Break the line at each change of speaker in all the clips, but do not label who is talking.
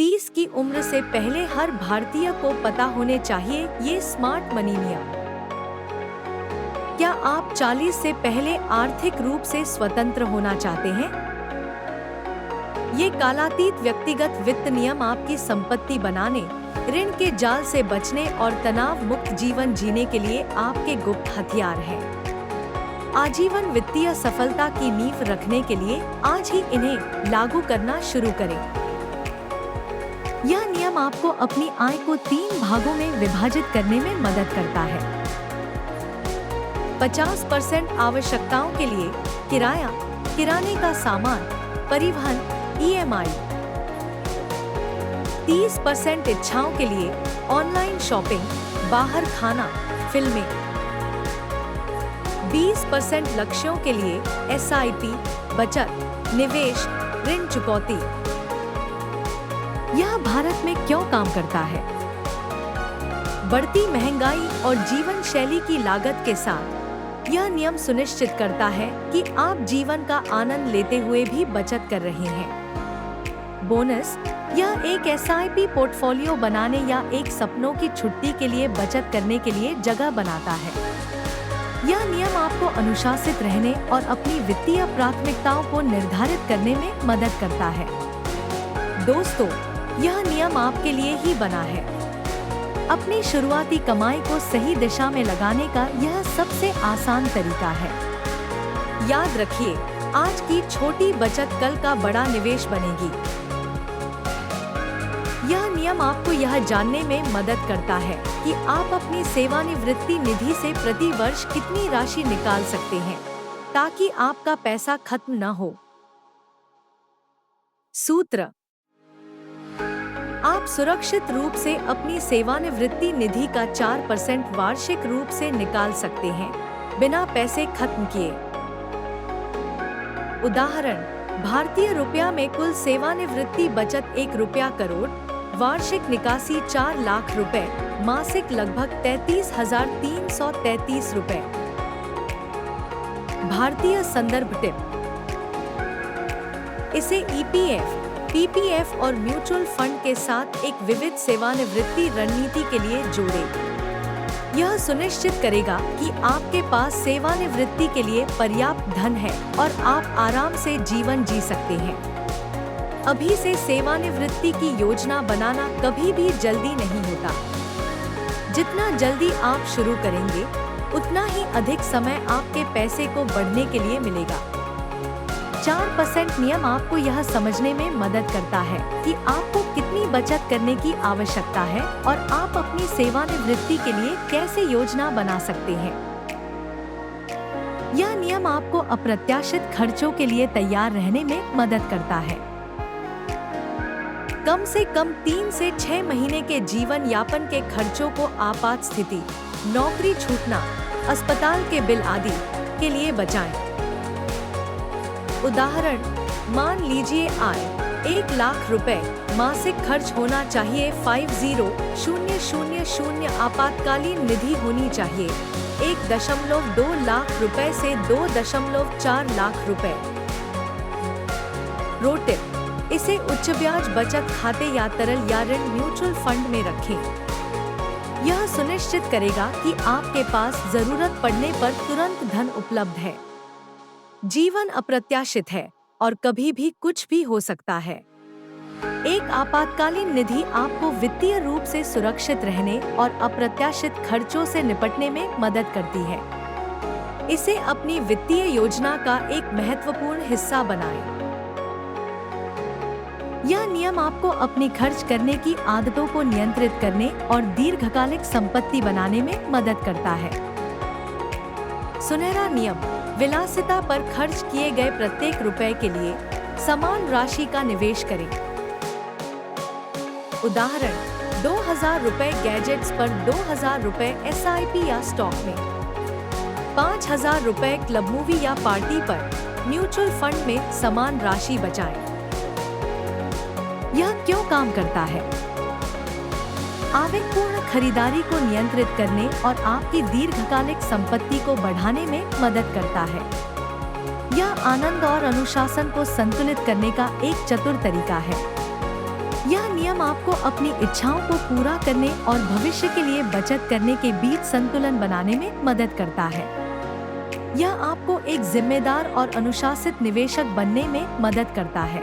30 की उम्र से पहले हर भारतीय को पता होने चाहिए ये स्मार्ट मनी नियम। क्या आप 40 से पहले आर्थिक रूप से स्वतंत्र होना चाहते हैं? ये कालातीत व्यक्तिगत वित्त नियम आपकी संपत्ति बनाने, ऋण के जाल से बचने और तनाव मुक्त जीवन जीने के लिए आपके गुप्त हथियार हैं। आजीवन वित्तीय सफलता की नींव रखने के लिए आज ही इन्हें लागू करना शुरू करें। यह नियम आपको अपनी आय को 3 भागों में विभाजित करने में मदद करता है। 50% आवश्यकताओं के लिए किराया, किराने का सामान, परिवहन, EMI। 30% इच्छाओं के लिए ऑनलाइन शॉपिंग, बाहर खाना, फिल्में। 20% लक्ष्यों के लिए SIP, बचत, निवेश, ऋण चुकौती। यह भारत में क्यों काम करता है? बढ़ती महंगाई और जीवन शैली की लागत के साथ यह नियम सुनिश्चित करता है कि आप जीवन का आनंद लेते हुए भी बचत कर रहे हैं। बोनस, यह एक SIP पोर्टफोलियो बनाने या एक सपनों की छुट्टी के लिए बचत करने के लिए जगह बनाता है। यह नियम आपको अनुशासित रहने और अपनी वित्तीय प्राथमिकताओं को निर्धारित करने में मदद करता है। दोस्तों, यह नियम आपके लिए ही बना है। अपनी शुरुआती कमाई को सही दिशा में लगाने का यह सबसे आसान तरीका है। याद रखिए, आज की छोटी बचत कल का बड़ा निवेश बनेगी। यह नियम आपको यह जानने में मदद करता है कि आप अपनी सेवानिवृत्ति निधि से प्रति वर्ष कितनी राशि निकाल सकते हैं, ताकि आपका पैसा खत्म न हो। सूत्र: आप सुरक्षित रूप से अपनी सेवानिवृत्ति निधि का 4% वार्षिक रूप से निकाल सकते हैं, बिना पैसे खत्म किए। उदाहरण: भारतीय रुपया में कुल सेवानिवृत्ति बचत 1 रुपया करोड़, वार्षिक निकासी 4 लाख रुपए, मासिक लगभग 33,333 रुपए। भारतीय संदर्भ टिप: इसे EPF, PPF और म्यूचुअल फंड के साथ एक विविध सेवानिवृत्ति रणनीति के लिए जोड़ें। यह सुनिश्चित करेगा कि आपके पास सेवानिवृत्ति के लिए पर्याप्त धन है और आप आराम से जीवन जी सकते हैं। अभी से सेवानिवृत्ति की योजना बनाना कभी भी जल्दी नहीं होता। जितना जल्दी आप शुरू करेंगे, उतना ही अधिक समय आपके पैसे को बढ़ने के लिए मिलेगा। 4% नियम आपको यह समझने में मदद करता है कि आपको कितनी बचत करने की आवश्यकता है और आप अपनी सेवानिवृत्ति के लिए कैसे योजना बना सकते हैं। यह नियम आपको अप्रत्याशित खर्चों के लिए तैयार रहने में मदद करता है। कम से कम 3 से 6 महीने के जीवन यापन के खर्चों को आपात स्थिति, नौकरी छूटना, अस्पताल के बिल आदि के लिए बचाएं। उदाहरण: मान लीजिए आय 1 लाख रुपए, मासिक खर्च होना चाहिए 50,000, आपातकालीन निधि होनी चाहिए 1.2 लाख रुपए से 2.4 लाख रुपए। रोटिप: इसे उच्च ब्याज बचत खाते या तरल या ऋण म्यूचुअल फंड में रखें। यह सुनिश्चित करेगा कि आपके पास जरूरत पड़ने पर तुरंत धन उपलब्ध है। जीवन अप्रत्याशित है और कभी भी कुछ भी हो सकता है। एक आपातकालीन निधि आपको वित्तीय रूप से सुरक्षित रहने और अप्रत्याशित खर्चों से निपटने में मदद करती है। इसे अपनी वित्तीय योजना का एक महत्वपूर्ण हिस्सा बनाएं। यह नियम आपको अपनी खर्च करने की आदतों को नियंत्रित करने और दीर्घकालिक संपत्ति बनाने में मदद करता है। सुनहरा नियम: विलासिता पर खर्च किए गए प्रत्येक रुपए के लिए समान राशि का निवेश करें। उदाहरण: 2000 रुपए गैजेट्स पर, 2000 रुपए SIP या स्टॉक में, 5000 रुपए क्लब मूवी या पार्टी पर, म्यूचुअल फंड में समान राशि बचाएं। यह क्यों काम करता है? आवेगपूर्ण खरीदारी को नियंत्रित करने और आपकी दीर्घकालिक संपत्ति को बढ़ाने में मदद करता है। यह आनंद और अनुशासन को संतुलित करने का एक चतुर तरीका है। यह नियम आपको अपनी इच्छाओं को पूरा करने और भविष्य के लिए बचत करने के बीच संतुलन बनाने में मदद करता है। यह आपको एक जिम्मेदार और अनुशासित निवेशक बनने में मदद करता है।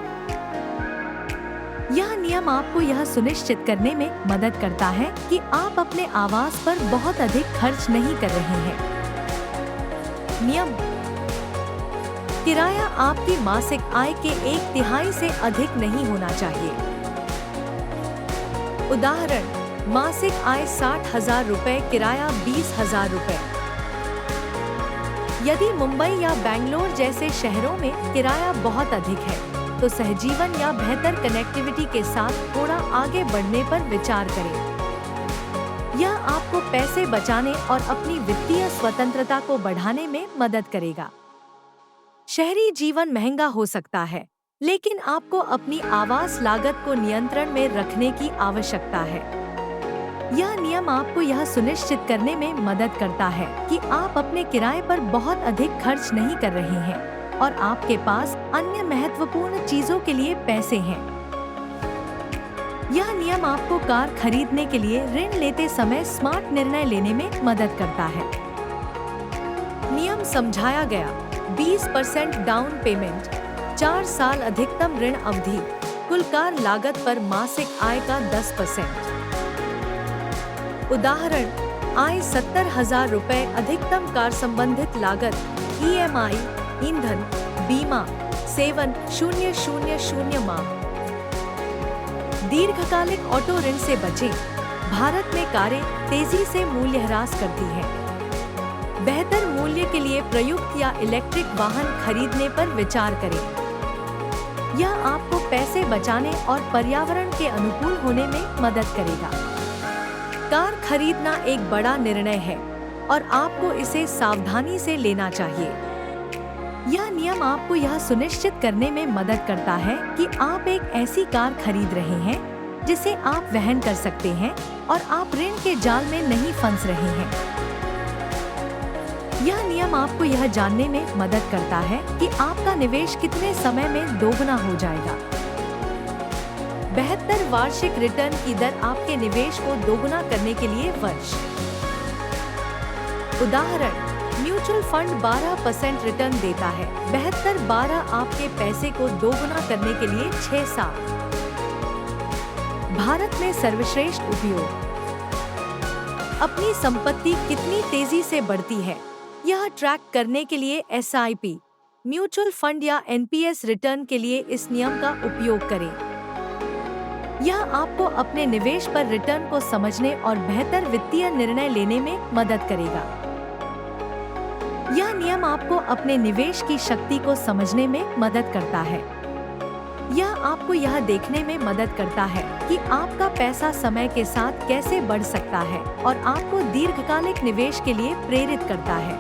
यह नियम आपको यह सुनिश्चित करने में मदद करता है कि आप अपने आवास पर बहुत अधिक खर्च नहीं कर रहे हैं। नियम: किराया आपकी मासिक आय के 1/3 से अधिक नहीं होना चाहिए। उदाहरण: मासिक आय 60,000 रुपए, किराया 20,000 रुपए। यदि मुंबई या बेंगलोर जैसे शहरों में किराया बहुत अधिक है, तो सहजीवन या बेहतर कनेक्टिविटी के साथ थोड़ा आगे बढ़ने पर विचार करें। यह आपको पैसे बचाने और अपनी वित्तीय स्वतंत्रता को बढ़ाने में मदद करेगा। शहरी जीवन महंगा हो सकता है, लेकिन आपको अपनी आवास लागत को नियंत्रण में रखने की आवश्यकता है। यह नियम आपको यह सुनिश्चित करने में मदद करता है कि आप अपने किराए पर बहुत अधिक खर्च नहीं कर रहे हैं और आपके पास अन्य महत्वपूर्ण चीजों के लिए पैसे हैं। यह नियम आपको कार खरीदने के लिए ऋण लेते समय स्मार्ट निर्णय लेने में मदद करता है। नियम समझाया गया: 20% डाउन पेमेंट, 4 साल अधिकतम ऋण अवधि, कुल कार लागत पर मासिक आय का 10%। उदाहरण: आय 70,000 रुपए, अधिकतम कार संबंधित लागत, EMI, ईंधन, बीमा, सेवन 000 माह। दीर्घकालिक ऑटो ऋण से बचें। भारत में कारें तेजी से मूल्यह्रास करती हैं। बेहतर मूल्य के लिए प्रयुक्त या इलेक्ट्रिक वाहन खरीदने पर विचार करें। यह आपको पैसे बचाने और पर्यावरण के अनुकूल होने में मदद करेगा। कार खरीदना एक बड़ा निर्णय है और आपको इसे सावधानी से लेना चाहिए। यह नियम आपको यह सुनिश्चित करने में मदद करता है कि आप एक ऐसी कार खरीद रहे हैं जिसे आप वहन कर सकते हैं और आप ऋण के जाल में नहीं फंस रहे हैं। यह नियम आपको यह जानने में मदद करता है कि आपका निवेश कितने समय में दोगुना हो जाएगा। 72 वार्षिक रिटर्न की दर आपके निवेश को दोगुना करने के लिए वर्ष। उदाहरण: म्यूचुअल फंड 12% रिटर्न देता है। 72/12 आपके पैसे को दोगुना करने के लिए 6 साल। भारत में सर्वश्रेष्ठ उपयोग। अपनी संपत्ति कितनी तेजी से बढ़ती है, यह ट्रैक करने के लिए SIP, म्यूचुअल फंड या NPS रिटर्न के लिए इस नियम का उपयोग करें। यह आपको अपने निवेश पर रिटर्न को समझने और बेहतर वित्तीय निर्णय लेने में मदद करेगा। यह नियम आपको अपने निवेश की शक्ति को समझने में मदद करता है। यह आपको यह देखने में मदद करता है कि आपका पैसा समय के साथ कैसे बढ़ सकता है और आपको दीर्घकालिक निवेश के लिए प्रेरित करता है।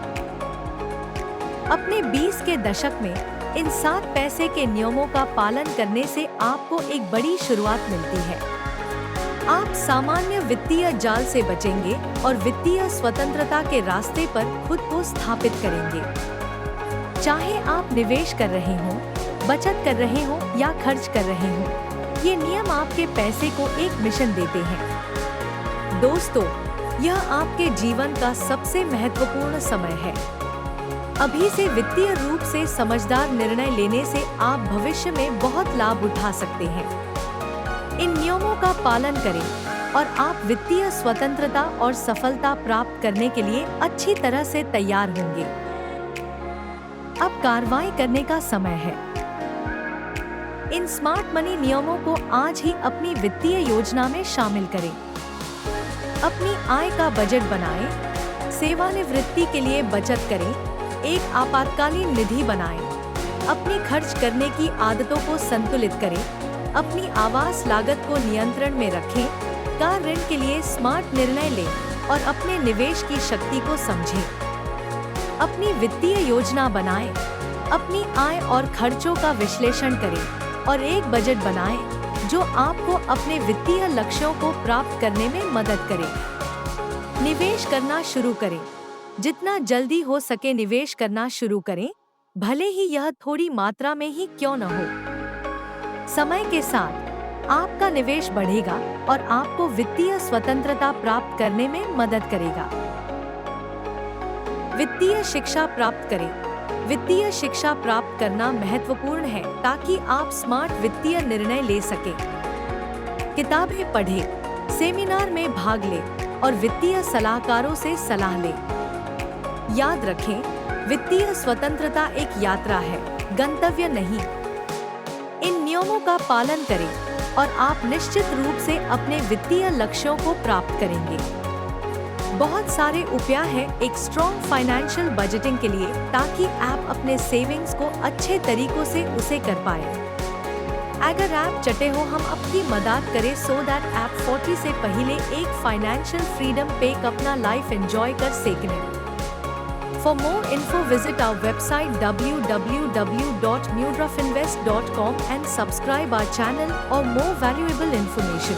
अपने 20 के दशक में इन 7 पैसे के नियमों का पालन करने से आपको एक बड़ी शुरुआत मिलती है। आप सामान्य वित्तीय जाल से बचेंगे और वित्तीय स्वतंत्रता के रास्ते पर खुद को स्थापित करेंगे। चाहे आप निवेश कर रहे हों, बचत कर रहे हों या खर्च कर रहे हों, ये नियम आपके पैसे को एक मिशन देते हैं। दोस्तों, यह आपके जीवन का सबसे महत्वपूर्ण समय है। अभी से वित्तीय रूप से समझदार निर्णय लेने से आप भविष्य में बहुत लाभ उठा सकते हैं। इन नियमों का पालन करें और आप वित्तीय स्वतंत्रता और सफलता प्राप्त करने के लिए अच्छी तरह से तैयार होंगे। अब कार्रवाई करने का समय है। इन स्मार्ट मनी नियमों को आज ही अपनी वित्तीय योजना में शामिल करें। अपनी आय का बजट बनाएं, सेवानिवृत्ति के लिए बचत करें, एक आपातकालीन निधि बनाएं, अपनी खर्च करने की आदतों को संतुलित करें, अपनी आवास लागत को नियंत्रण में रखें, कार ऋण के लिए स्मार्ट निर्णय लें और अपने निवेश की शक्ति को समझें। अपनी वित्तीय योजना बनाएं, अपनी आय और खर्चों का विश्लेषण करें और एक बजट बनाएं जो आपको अपने वित्तीय लक्ष्यों को प्राप्त करने में मदद करे। निवेश करना शुरू करें। जितना जल्दी हो सके निवेश करना शुरू करें, भले ही यह थोड़ी मात्रा में ही क्यों न हो। समय के साथ आपका निवेश बढ़ेगा और आपको वित्तीय स्वतंत्रता प्राप्त करने में मदद करेगा। वित्तीय शिक्षा प्राप्त करें। वित्तीय शिक्षा प्राप्त करना महत्वपूर्ण है ताकि आप स्मार्ट वित्तीय निर्णय ले सकें। किताबें पढ़ें, सेमिनार में भाग लें और वित्तीय सलाहकारों से सलाह लें। याद रखें, वित्तीय स्वतंत्रता एक यात्रा है, गंतव्य नहीं। इन नियमों का पालन करें और आप निश्चित रूप से अपने वित्तीय लक्ष्यों को प्राप्त करेंगे। बहुत सारे उपाय हैं एक स्ट्रॉन्ग फाइनेंशियल बजटिंग के लिए, ताकि आप अपने सेविंग्स को अच्छे तरीकों से उसे कर पाए। अगर आप चाहते हो हम आपकी मदद करें सो दैट आप 40 से पहले एक फाइनेंशियल फ्रीडम पैक अपना लाइफ एंजॉय कर सकें। For more info, visit our website www.mudrafinvest.com and subscribe our channel or more valuable information.